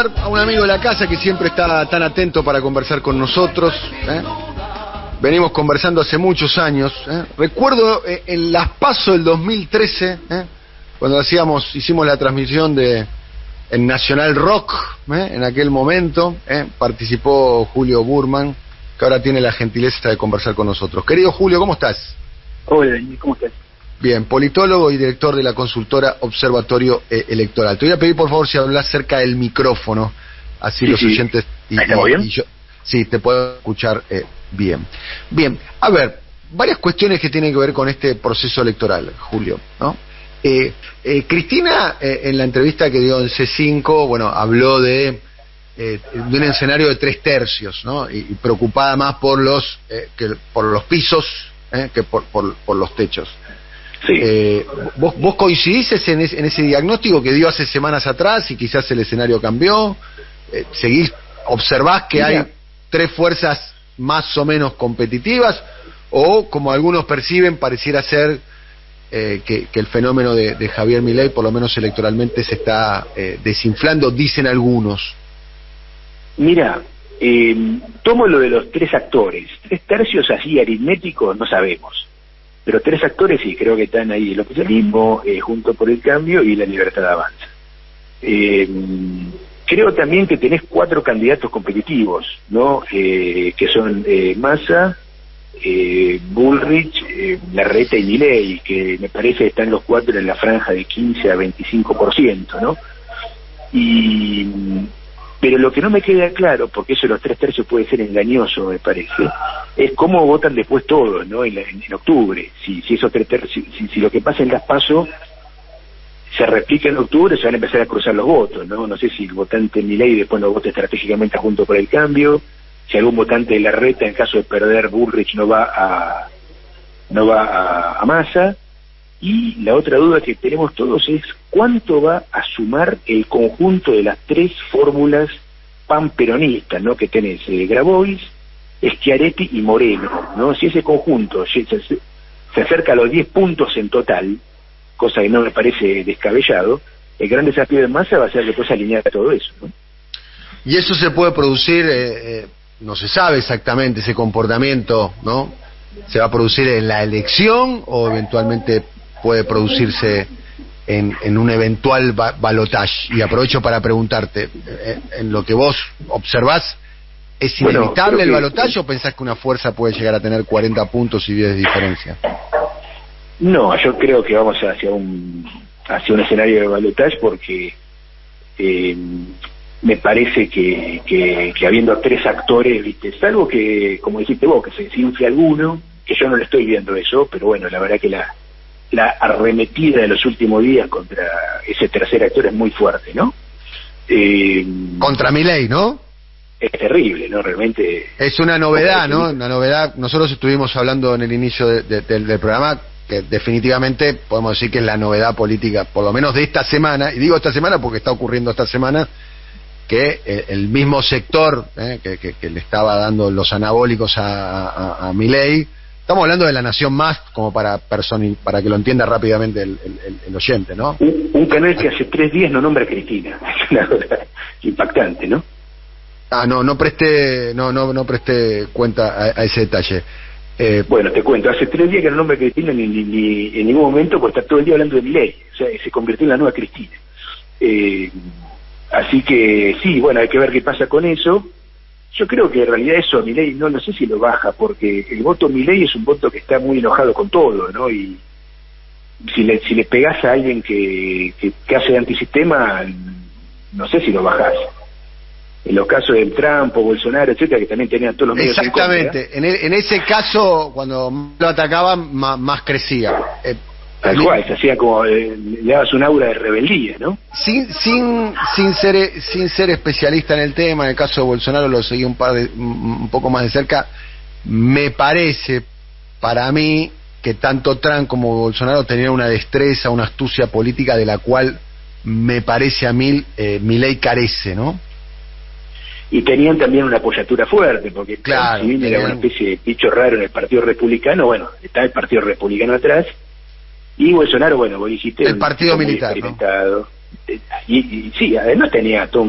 A un amigo de la casa que siempre está tan atento para conversar con nosotros. Venimos conversando hace muchos años. Recuerdo en las PASO del 2013, cuando hicimos la transmisión en Nacional Rock, en aquel momento, participó Julio Burman, que ahora tiene la gentileza de conversar con nosotros. Querido Julio, ¿cómo estás? Hola, Daniel, ¿cómo estás? Bien, politólogo y director de la consultora Observatorio Electoral. Te voy a pedir, por favor, si hablas cerca del micrófono, así los oyentes y yo, sí, te puedo escuchar bien. Bien, a ver, varias cuestiones que tienen que ver con este proceso electoral, Julio, ¿no? Cristina, en la entrevista que dio en C5, bueno, habló de un escenario de 3/3, ¿no? Y preocupada más por los pisos que por los techos. Sí. ¿Vos coincidís en ese diagnóstico que dio hace semanas atrás y quizás el escenario cambió? ¿Observás que hay tres fuerzas más o menos competitivas? ¿O, como algunos perciben, pareciera ser que el fenómeno de Javier Milei, por lo menos electoralmente, se está desinflando, dicen algunos? Mira, tomo lo de los tres actores. 3/3 así aritméticos no sabemos. Pero tres actores sí, creo que están ahí: el oficialismo, Juntos por el Cambio y La Libertad Avanza. Creo también que tenés 4 candidatos competitivos, ¿no? Que son Massa, Bullrich, Larreta y Milei, que me parece que están los 4 en la franja de 15 a 25%, ¿no? Pero lo que no me queda claro, porque eso de los 3/3 puede ser engañoso, me parece, es cómo votan después todos, ¿no? En octubre. Si esos 3/3, si lo que pasa en las PASO se replica en octubre, se van a empezar a cruzar los votos, ¿no? No sé si el votante Milei después no vota estratégicamente Junto por el Cambio, si algún votante de Larreta, en caso de perder Bullrich, no va a Massa. Y la otra duda que tenemos todos es cuánto va a sumar el conjunto de las 3 fórmulas panperonistas, ¿no? Que tenés Grabois, Schiaretti y Moreno, ¿no? Si ese conjunto se acerca a los 10 puntos en total, cosa que no me parece descabellado, el gran desafío de Massa va a ser después alinear todo eso, ¿no? Y eso se puede producir, no se sabe exactamente ese comportamiento, ¿no? ¿Se va a producir en la elección o eventualmente puede producirse en un eventual balotaje? Y aprovecho para preguntarte, en lo que vos observás, ¿es inevitable el balotaje o pensás que una fuerza puede llegar a tener 40 puntos y 10 de diferencia? No, yo creo que vamos hacia un escenario de balotaje porque me parece que habiendo 3 actores, ¿viste? Salvo que, como dijiste vos, que se desinfle alguno, que yo no le estoy viendo eso, pero bueno, la verdad que la arremetida de los últimos días contra ese tercer actor es muy fuerte, ¿no? Contra Milei, ¿no? Es terrible, ¿no? Realmente... Es una novedad, ¿no? Una novedad. Nosotros estuvimos hablando en el inicio del programa que definitivamente podemos decir que es la novedad política, por lo menos de esta semana, y digo esta semana porque está ocurriendo esta semana, que el mismo sector que le estaba dando los anabólicos a Milei. Estamos hablando de La Nación Más, como para que lo entienda rápidamente el oyente, ¿no? Un canal que hace 3 días no nombra a Cristina. Es una cosa impactante, ¿no? No presté cuenta a ese detalle. Bueno, te cuento, hace 3 días que no nombra a Cristina ni en ningún momento, pues está todo el día hablando de Milei. O sea, se convirtió en la nueva Cristina. Así que sí, bueno, hay que ver qué pasa con eso. Yo creo que en realidad eso a Milei no sé si lo baja, porque el voto Milei es un voto que está muy enojado con todo, ¿no? Y si le pegás a alguien que hace antisistema, no sé si lo bajás. En los casos de Trump o Bolsonaro, etcétera, que también tenían todos los medios exactamente, en ese caso, cuando lo atacaban, más crecía. Tal cual, se hacía como, le dabas un aura de rebeldía, ¿no? Sin ser especialista en el tema, en el caso de Bolsonaro lo seguí un poco más de cerca. Me parece, para mí, que tanto Trump como Bolsonaro tenían una destreza, una astucia política de la cual me parece a mí Milei carece, ¿no? Y tenían también una apoyatura fuerte, porque claro, si bien era una especie de bicho raro en el Partido Republicano, bueno, está el Partido Republicano atrás. Y Bolsonaro, bueno, vos dijiste... El partido militar, ¿no? y sí, además tenía toda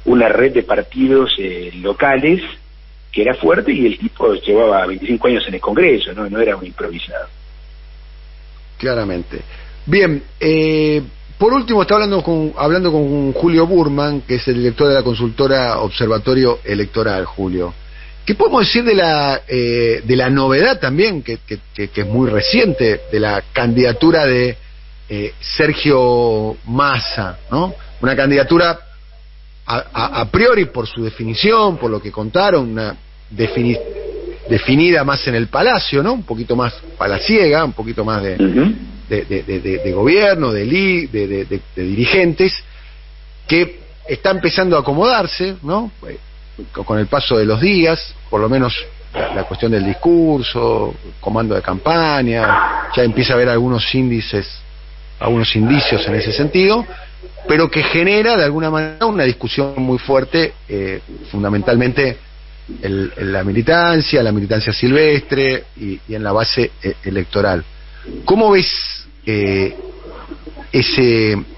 una red de partidos locales que era fuerte, y el tipo llevaba 25 años en el Congreso, no era un improvisado. Claramente. Bien, por último está hablando con Julio Burman, que es el director de la consultora Observatorio Electoral. Julio, ¿qué podemos decir de la novedad también, que es muy reciente, de la candidatura de Sergio Massa, ¿no? Una candidatura a priori por su definición, por lo que contaron, una definida más en el Palacio, ¿no? Un poquito más palaciega, un poquito más de gobierno, de dirigentes, que está empezando a acomodarse, ¿no? Con el paso de los días, por lo menos la cuestión del discurso, comando de campaña, ya empieza a haber algunos indicios en ese sentido, pero que genera de alguna manera una discusión muy fuerte, fundamentalmente en la militancia silvestre y en la base electoral. ¿Cómo ves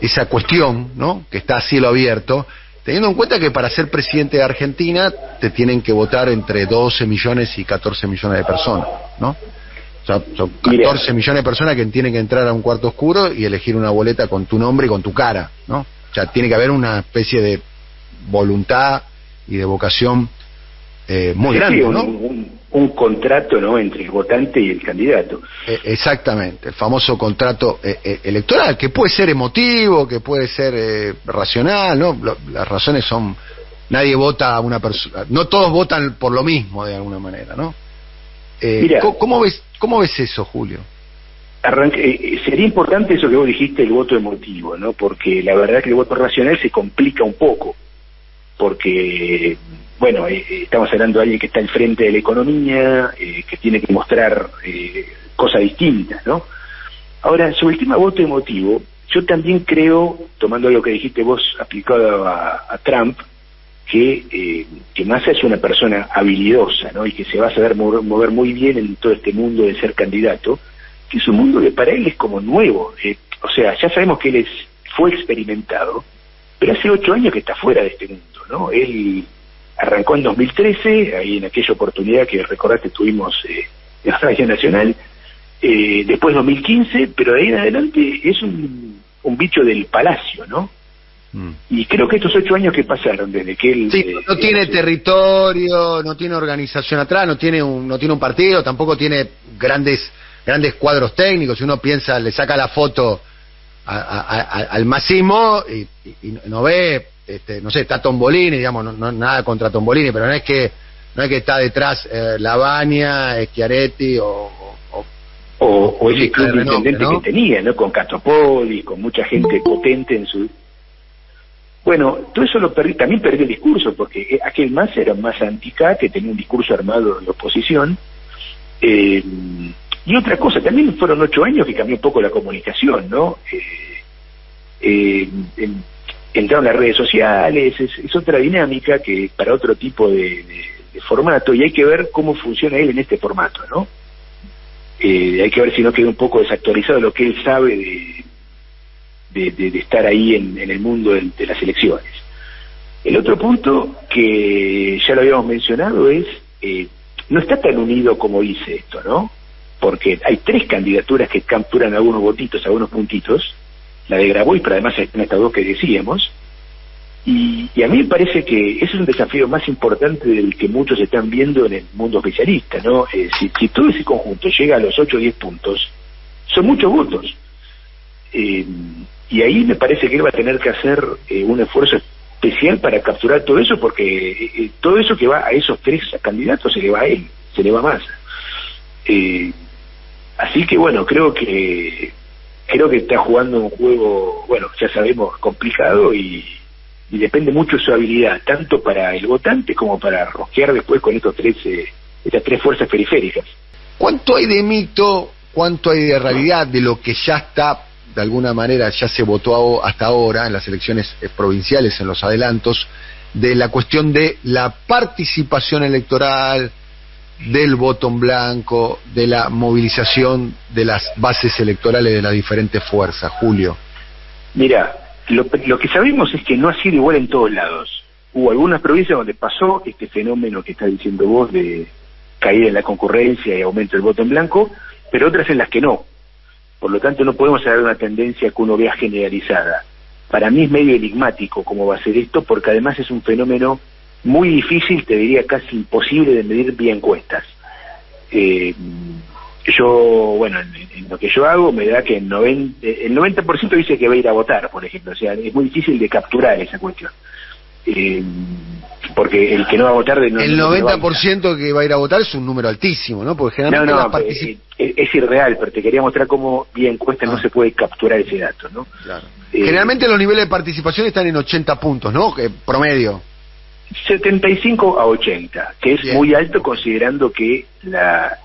esa cuestión, ¿no?, que está a cielo abierto, teniendo en cuenta que para ser presidente de Argentina te tienen que votar entre 12 millones y 14 millones de personas, ¿no? O sea, son 14 millones de personas que tienen que entrar a un cuarto oscuro y elegir una boleta con tu nombre y con tu cara, ¿no? O sea, tiene que haber una especie de voluntad y de vocación muy grande, ¿no? Un contrato, ¿no?, entre el votante y el candidato. Exactamente, el famoso contrato electoral, que puede ser emotivo, que puede ser racional, ¿no? Las razones son, nadie vota a una persona, no todos votan por lo mismo de alguna manera, ¿no? Mira, ¿cómo ves eso, Julio? Sería importante eso que vos dijiste, el voto emotivo, ¿no? Porque la verdad que el voto racional se complica un poco, porque, bueno, estamos hablando de alguien que está al frente de la economía, que tiene que mostrar cosas distintas, ¿no? Ahora, sobre el tema voto emotivo, yo también creo, tomando lo que dijiste vos aplicado a Trump, que Massa es una persona habilidosa, ¿no?, y que se va a saber mover muy bien en todo este mundo de ser candidato, que es un mundo que para él es como nuevo. O sea, ya sabemos que él fue experimentado, pero hace 8 años que está fuera de este mundo, ¿no? Él arrancó en 2013, ahí en aquella oportunidad que recordaste tuvimos en Radio Nacional, después 2015, pero de ahí en adelante es un bicho del palacio, ¿no? Y creo que estos 8 años que pasaron desde que él... Sí, no tiene territorio, no tiene organización atrás, no tiene un partido, tampoco tiene grandes cuadros técnicos. Si uno piensa, le saca la foto al masismo y no ve, no sé, está Tombolini, digamos, no nada contra Tombolini, pero no es que está detrás Lavagna, Schiaretti o ese club de intendente, ¿no?, que tenía, ¿no?, con Castropoli, con mucha gente potente en su... Bueno, todo eso lo perdí, también perdí el discurso, porque aquel Massa era más antica, que tenía un discurso armado de oposición, y otra cosa, también fueron 8 años que cambió un poco la comunicación, ¿no? Entraron las redes sociales, es otra dinámica que para otro tipo de formato, y hay que ver cómo funciona él en este formato, ¿no? Hay que ver si no queda un poco desactualizado lo que él sabe de estar ahí en el mundo de las elecciones. El otro punto, que ya lo habíamos mencionado, es no está tan unido como dice esto, ¿no? Porque hay 3 candidaturas que capturan algunos votitos, algunos puntitos, la de Grabois, pero además están estas 2 que decíamos, y a mí me parece que ese es un desafío más importante del que muchos están viendo en el mundo oficialista, ¿no? Si todo ese conjunto llega a los 8 o 10 puntos, son muchos votos. Y ahí me parece que él va a tener que hacer un esfuerzo especial para capturar todo eso, porque todo eso que va a esos 3 candidatos se le va a él, se le va a Massa. Así que bueno, creo que está jugando un juego, bueno, ya sabemos, complicado, y depende mucho de su habilidad, tanto para el votante como para rosquear después con estas 3 fuerzas periféricas. ¿Cuánto hay de mito, cuánto hay de realidad de lo que ya está, de alguna manera, ya se votó hasta ahora en las elecciones provinciales, en los adelantos, de la cuestión de la participación electoral, del voto en blanco, de la movilización de las bases electorales de las diferentes fuerzas, Julio? Mira, Lo que sabemos es que no ha sido igual en todos lados. Hubo algunas provincias donde pasó este fenómeno que estás diciendo vos de caída en la concurrencia y aumento del voto en blanco, pero otras en las que no. Por lo tanto, no podemos hablar de una tendencia que uno vea generalizada. Para mí es medio enigmático cómo va a ser esto, porque además es un fenómeno muy difícil, te diría casi imposible de medir vía encuestas. Bueno, en lo que yo hago me da que el 90% dice que va a ir a votar, por ejemplo. O sea, es muy difícil de capturar esa cuestión. Porque el que no va a votar... el 90% que va a ir a votar es un número altísimo, ¿no? Porque generalmente es irreal, pero te quería mostrar cómo vía encuesta no se puede capturar ese dato, ¿no? Claro. Generalmente los niveles de participación están en 80 puntos, ¿no? Promedio. 75 a 80, que es muy alto considerando que la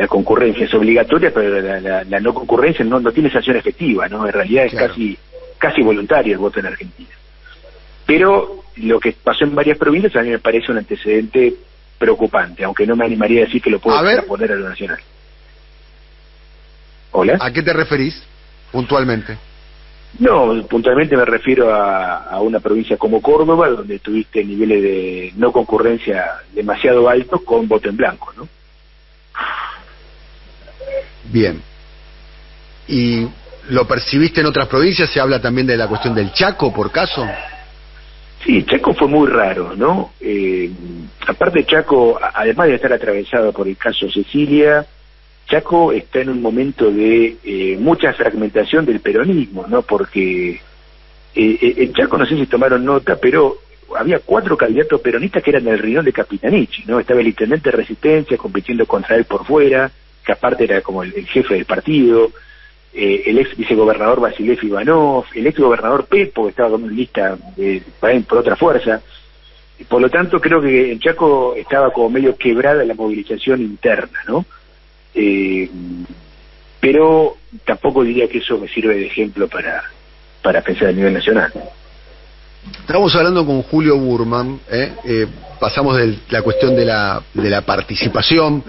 concurrencia es obligatoria, pero la no concurrencia no tiene sanción efectiva, ¿no? En realidad es casi voluntario el voto en Argentina. Pero lo que pasó en varias provincias a mí me parece un antecedente preocupante, aunque no me animaría a decir que lo puedo poner a lo nacional. ¿Hola? ¿A qué te referís puntualmente? No, puntualmente me refiero a una provincia como Córdoba, donde tuviste niveles de no concurrencia demasiado altos con voto en blanco, ¿no? Bien. ¿Y lo percibiste en otras provincias? ¿Se habla también de la cuestión del Chaco, por caso? Sí, Chaco fue muy raro, ¿no? Aparte Chaco, además de estar atravesado por el caso Cecilia, Chaco está en un momento de mucha fragmentación del peronismo, ¿no? Porque en Chaco, no sé si tomaron nota, pero había 4 candidatos peronistas que eran del riñón de Capitanichi, ¿no? Estaba el intendente de Resistencia compitiendo contra él por fuera, que aparte era como el jefe del partido, el ex vicegobernador Basilev Ivanov, el ex gobernador Pepo, que estaba con una lista por otra fuerza. Por lo tanto, creo que en Chaco estaba como medio quebrada la movilización interna, ¿no? Pero tampoco diría que eso me sirve de ejemplo para pensar a nivel nacional. Estamos hablando con Julio Burman, pasamos de la cuestión de la participación,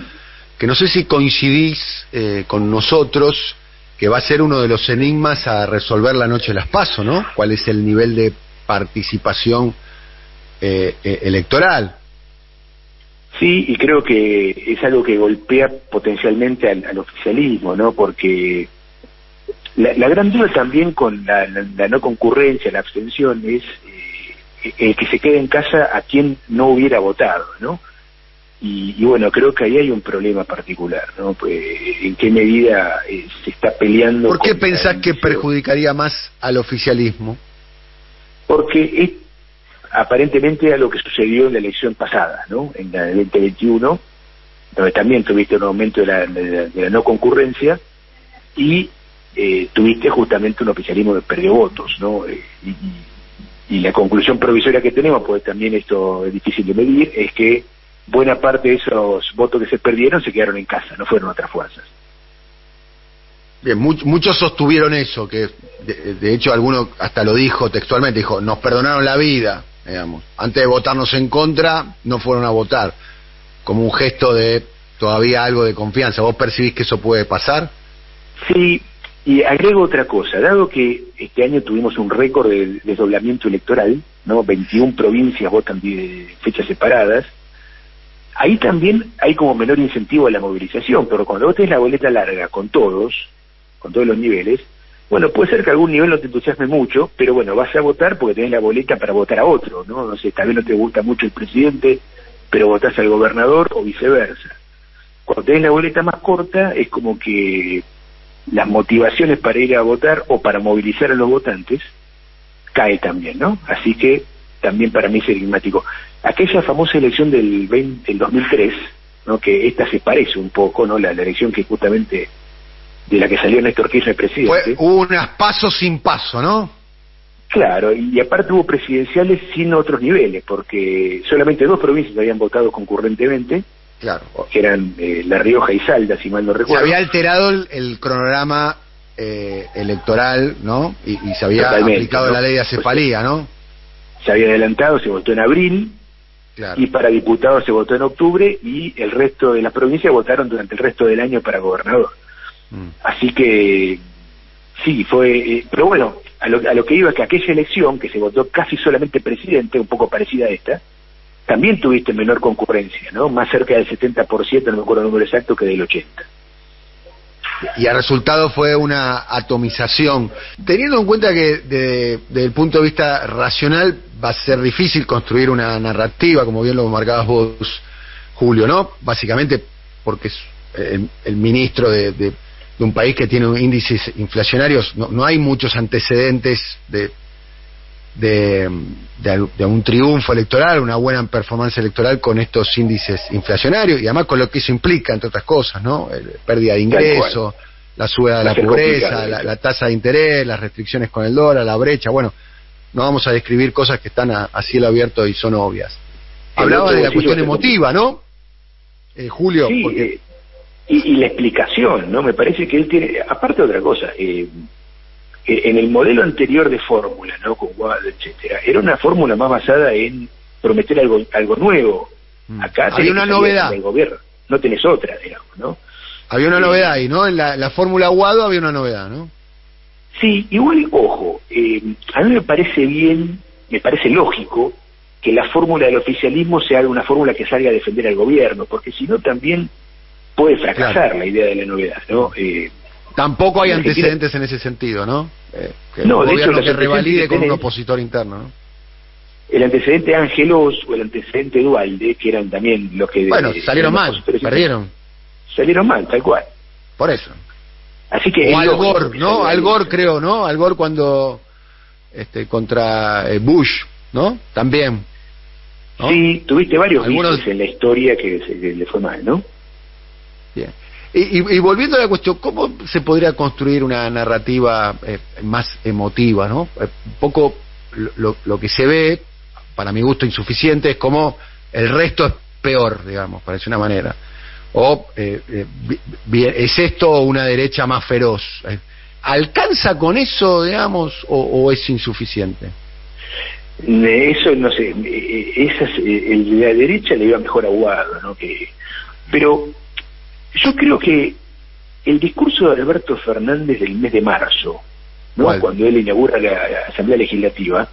que no sé si coincidís con nosotros, que va a ser uno de los enigmas a resolver la noche de las PASO, ¿no? ¿Cuál es el nivel de participación electoral? Sí, y creo que es algo que golpea potencialmente al oficialismo, ¿no? Porque la gran duda también con la no concurrencia, la abstención, es el que se quede en casa a quien no hubiera votado, ¿no? Y bueno, creo que ahí hay un problema particular, ¿no? Pues, ¿en qué medida se está peleando? ¿Por qué pensás que perjudicaría más al oficialismo? Porque es aparentemente a lo que sucedió en la elección pasada, ¿no? En la del 2021, donde también tuviste un aumento de la no concurrencia y tuviste justamente un oficialismo que perdió votos, ¿no? Y la conclusión provisoria que tenemos, pues también esto es difícil de medir, es que buena parte de esos votos que se perdieron se quedaron en casa, no fueron otras fuerzas. Bien, muchos sostuvieron eso, que de hecho alguno hasta lo dijo textualmente, dijo, nos perdonaron la vida, digamos, antes de votarnos en contra, no fueron a votar, como un gesto de todavía algo de confianza. ¿Vos percibís que eso puede pasar? Sí, y agrego otra cosa, dado que este año tuvimos un récord de desdoblamiento electoral, ¿no? 21 provincias votan de fechas separadas, ahí también hay como menor incentivo a la movilización, pero cuando vos tenés la boleta larga con todos los niveles, bueno, puede ser que algún nivel no te entusiasme mucho, pero bueno, vas a votar porque tenés la boleta para votar a otro, ¿no? No sé, tal vez no te gusta mucho el presidente, pero votás al gobernador o viceversa. Cuando tenés la boleta más corta, es como que las motivaciones para ir a votar o para movilizar a los votantes cae también, ¿no? Así que también para mí es enigmático. Aquella famosa elección del 2003, ¿no? Que esta se parece un poco, ¿no? La elección que justamente de la que salió Néstor Kirchner presidente. Hubo unas pasos sin paso, ¿no? Claro, y aparte hubo presidenciales sin otros niveles, porque solamente 2 provincias habían votado concurrentemente, claro, que eran La Rioja y Salta, si mal no recuerdo. Se había alterado el cronograma electoral, ¿no? Y se había aplicado, ¿no?, la ley de acefalía, ¿no? Se había adelantado, se votó en abril, claro, y para diputados se votó en octubre, y el resto de las provincias votaron durante el resto del año para gobernador. Así que Sí, fue, pero bueno, a lo que iba, que aquella elección, que se votó casi solamente presidente, un poco parecida a esta, también tuviste menor concurrencia, ¿no? Más cerca del 70%, no me acuerdo el número exacto, que del 80%. Y el resultado fue una atomización. Teniendo en cuenta que desde el punto de vista racional va a ser difícil construir una narrativa, como bien lo marcabas vos, Julio, ¿no? Básicamente porque es el ministro de un país que tiene índices inflacionarios, no hay muchos antecedentes de un triunfo electoral, una buena performance electoral con estos índices inflacionarios, y además con lo que eso implica, entre otras cosas, ¿no? Pérdida de ingresos, la subida de la pobreza, la tasa de interés, las restricciones con el dólar, la brecha. Bueno, no vamos a describir cosas que están a cielo abierto y son obvias. Hablaba de la cuestión emotiva, ¿no? Julio, sí, porque... y la explicación, ¿no? Me parece que él tiene, aparte de otra cosa, en el modelo anterior de fórmula, ¿no? Con Guado, etcétera, era una fórmula más basada en prometer algo nuevo. Acá había una novedad del gobierno, no tenés otra, digamos, ¿no? Había una novedad ahí, ¿no? En la fórmula Guado había una novedad, ¿no? Sí, igual, ojo, a mí me parece bien, me parece lógico que la fórmula del oficialismo sea una fórmula que salga a defender al gobierno, porque si no también puede fracasar la idea de la novedad, ¿no? Tampoco hay antecedentes en ese sentido, ¿no? Que no, un de gobierno hecho, que revalide con un opositor interno, ¿no? El antecedente Ángelos o el antecedente Duhalde, que eran también los que... Bueno, salieron mal, perdieron. Salieron mal, tal cual. Por eso. Así que... O Al Gore, ¿no? Al Gore, creo, ¿no? Al Gore cuando... contra Bush, ¿no? También. ¿no? Sí, tuviste varios vices en la historia que le fue mal, ¿no? Bien. Y volviendo a la cuestión, ¿cómo se podría construir una narrativa más emotiva, ¿no? Un poco lo que se ve, para mi gusto insuficiente, es como el resto es peor, digamos, para decir una manera. O ¿es esto una derecha más feroz? ¿Alcanza con eso, digamos, o es insuficiente? Eso no sé, la derecha le iba mejor a Guado, ¿no? Pero yo creo que el discurso de Alberto Fernández del mes de marzo, ¿no? Cuando él inaugura la Asamblea Legislativa,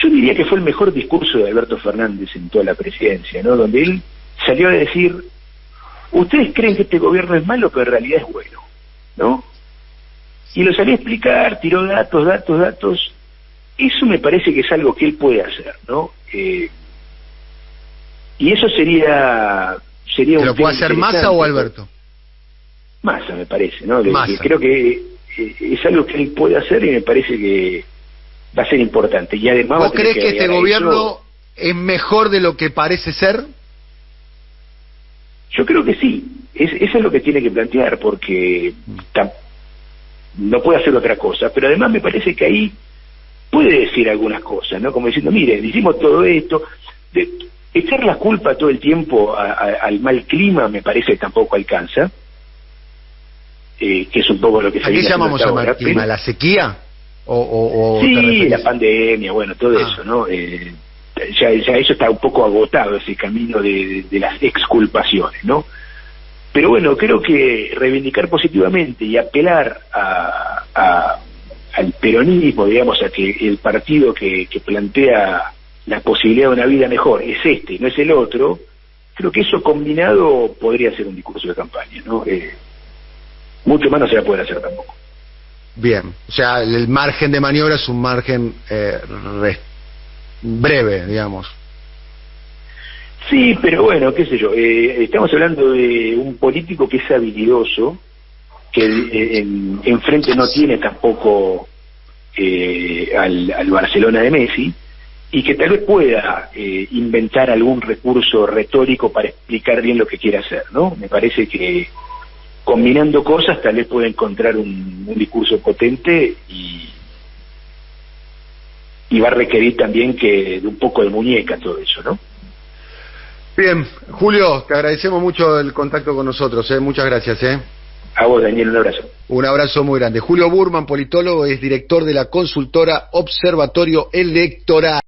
yo diría que fue el mejor discurso de Alberto Fernández en toda la presidencia, ¿no? Donde él salió a decir: ustedes creen que este gobierno es malo, pero en realidad es bueno, ¿no? Y lo salió a explicar, tiró datos. Eso me parece que es algo que él puede hacer, ¿no? Y eso sería ¿Lo puede hacer Massa o Alberto? Massa, me parece, ¿no? Massa. Creo que es algo que él puede hacer y me parece que va a ser importante. Y además ¿Vos crees que este gobierno es mejor de lo que parece ser? Yo creo que sí. Eso es lo que tiene que plantear, porque no puede hacer otra cosa. Pero además me parece que ahí puede decir algunas cosas, ¿no? Como diciendo: miren, hicimos todo esto. Echar la culpa todo el tiempo al mal clima me parece que tampoco alcanza, que es un poco lo que se viene haciendo. ¿A qué llamamos al mal clima? ¿La sequía? Sí, la pandemia, bueno, todo eso, ¿no? Ya eso está un poco agotado, ese camino de las exculpaciones, ¿no? Pero bueno, creo que reivindicar positivamente y apelar al peronismo, digamos, a que el partido que plantea la posibilidad de una vida mejor es este, no es el otro, creo que eso combinado podría ser un discurso de campaña, ¿no? Mucho más no se va a poder hacer tampoco. Bien, o sea, el margen de maniobra es un margen breve, digamos. Sí, pero bueno, qué sé yo, estamos hablando de un político que es habilidoso, que enfrente no tiene tampoco al Barcelona de Messi, y que tal vez pueda inventar algún recurso retórico para explicar bien lo que quiere hacer, ¿no? Me parece que combinando cosas tal vez pueda encontrar un discurso potente y va a requerir también de un poco de muñeca todo eso, ¿no? Bien, Julio, te agradecemos mucho el contacto con nosotros, muchas gracias. A vos, Daniel, un abrazo. Un abrazo muy grande. Julio Burman, politólogo, es director de la consultora Observatorio Electoral.